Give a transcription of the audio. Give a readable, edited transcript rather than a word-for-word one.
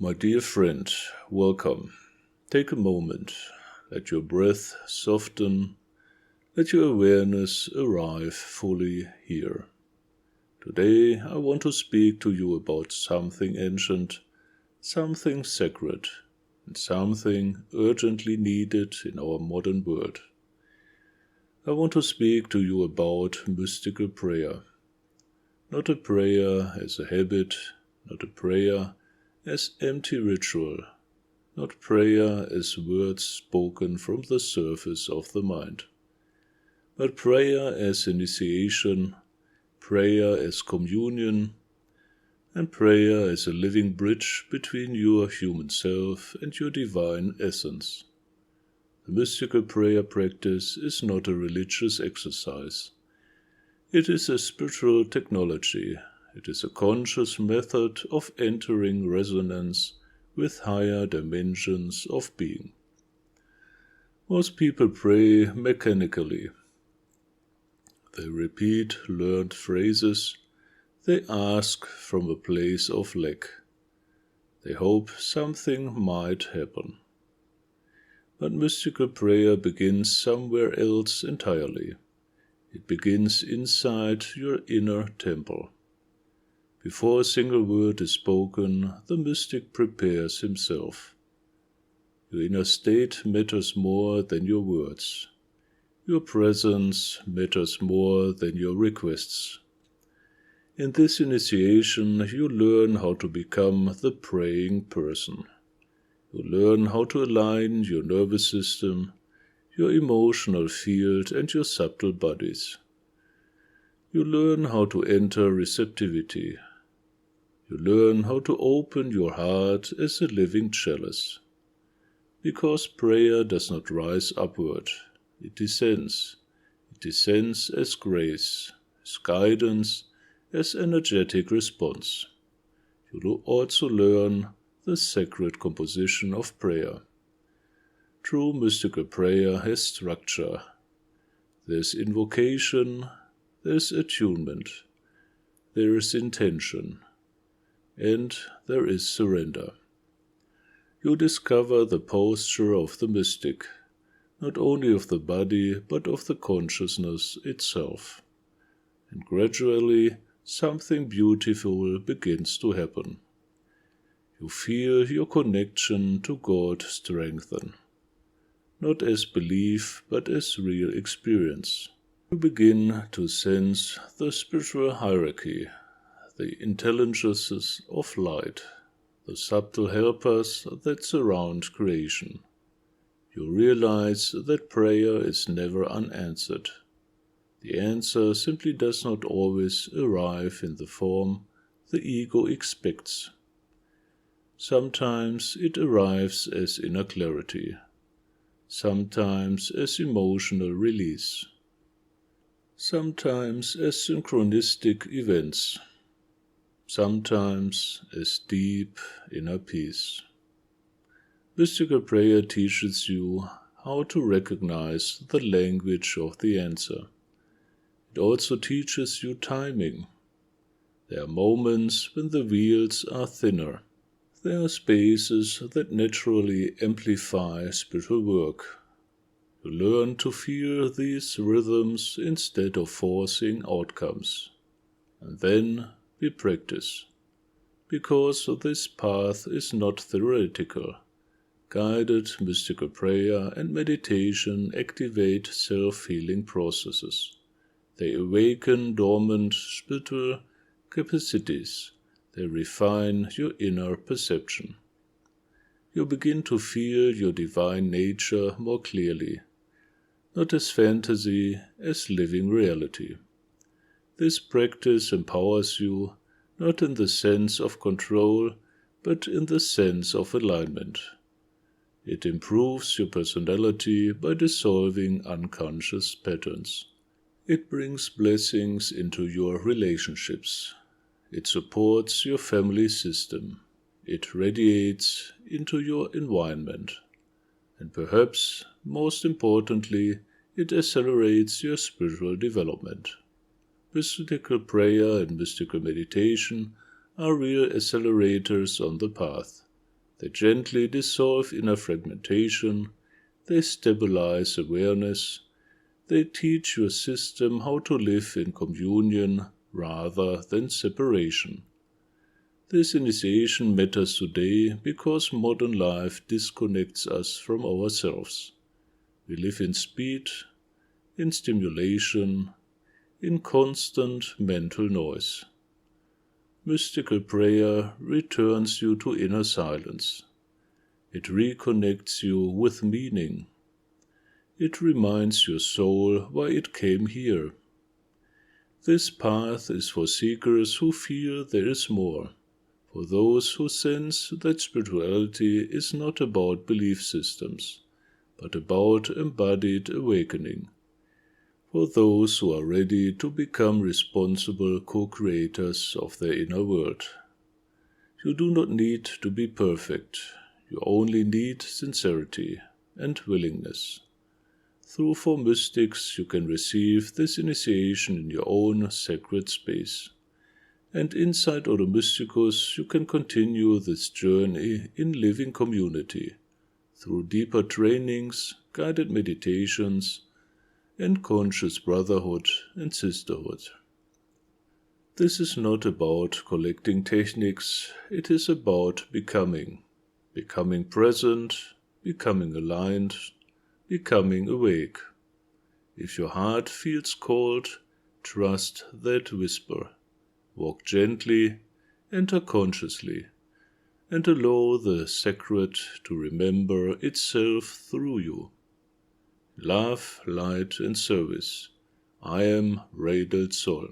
My dear friend, welcome. Take a moment. Let your breath soften. Let your awareness arrive fully here. Today I want to speak to you about something ancient, something sacred, and something urgently needed in our modern world. I want to speak to you about mystical prayer. Not a prayer as a habit, not a prayer as empty ritual, not prayer as words spoken from the surface of the mind, but prayer as initiation, prayer as communion, and prayer as a living bridge between your human self and your divine essence. The mystical prayer practice is not a religious exercise. It is a spiritual technology. It is a conscious method of entering resonance with higher dimensions of being. Most people pray mechanically. They repeat learned phrases. They ask from a place of lack. They hope something might happen. But mystical prayer begins somewhere else entirely. It begins inside your inner temple. Before a single word is spoken, the mystic prepares himself. Your inner state matters more than your words. Your presence matters more than your requests. In this initiation, you learn how to become the praying person. You learn how to align your nervous system, your emotional field, and your subtle bodies. You learn how to enter receptivity. You learn how to open your heart as a living chalice. Because prayer does not rise upward, it descends. It descends as grace, as guidance, as energetic response. You will also learn the sacred composition of prayer. True mystical prayer has structure. There is invocation, there is attunement, there is intention, and there is surrender. You discover the posture of the mystic, not only of the body but of the consciousness itself. And gradually something beautiful begins to happen. You feel your connection to God strengthen, not as belief but as real experience. You begin to sense the spiritual hierarchy, the intelligences of light, the subtle helpers that surround creation. You realize that prayer is never unanswered. The answer simply does not always arrive in the form the ego expects. Sometimes it arrives as inner clarity, sometimes as emotional release, sometimes as synchronistic events, sometimes as deep inner peace. Mystical prayer teaches you how to recognize the language of the answer. It also teaches you timing. There are moments when the wheels are thinner. There are spaces that naturally amplify spiritual work. You learn to feel these rhythms instead of forcing outcomes. And then we practice. Because this path is not theoretical. Guided mystical prayer and meditation activate self-healing processes. They awaken dormant spiritual capacities. They refine your inner perception. You begin to feel your divine nature more clearly, not as fantasy, as living reality. This practice empowers you, not in the sense of control, but in the sense of alignment. It improves your personality by dissolving unconscious patterns. It brings blessings into your relationships. It supports your family system. It radiates into your environment. And perhaps, most importantly, it accelerates your spiritual development. Mystical prayer and mystical meditation are real accelerators on the path. They gently dissolve inner fragmentation, they stabilize awareness, they teach your system how to live in communion rather than separation. This initiation matters today because modern life disconnects us from ourselves. We live in speed, in stimulation, in constant mental noise. Mystical prayer returns you to inner silence. It reconnects you with meaning. It reminds your soul why it came here. This path is for seekers who feel there is more, for those who sense that spirituality is not about belief systems, but about embodied awakening, for those who are ready to become responsible co-creators of their inner world. You do not need to be perfect, you only need sincerity and willingness. Through 4Mystics you can receive this initiation in your own sacred space. And inside Ordo Mysticus you can continue this journey in living community, through deeper trainings, guided meditations, and conscious brotherhood and sisterhood. This is not about collecting techniques, it is about becoming present, becoming aligned, becoming awake. If your heart feels cold, trust that whisper. Walk gently, enter consciously, and allow the sacred to remember itself through you. Love, light, and service. I am Ray del Sol.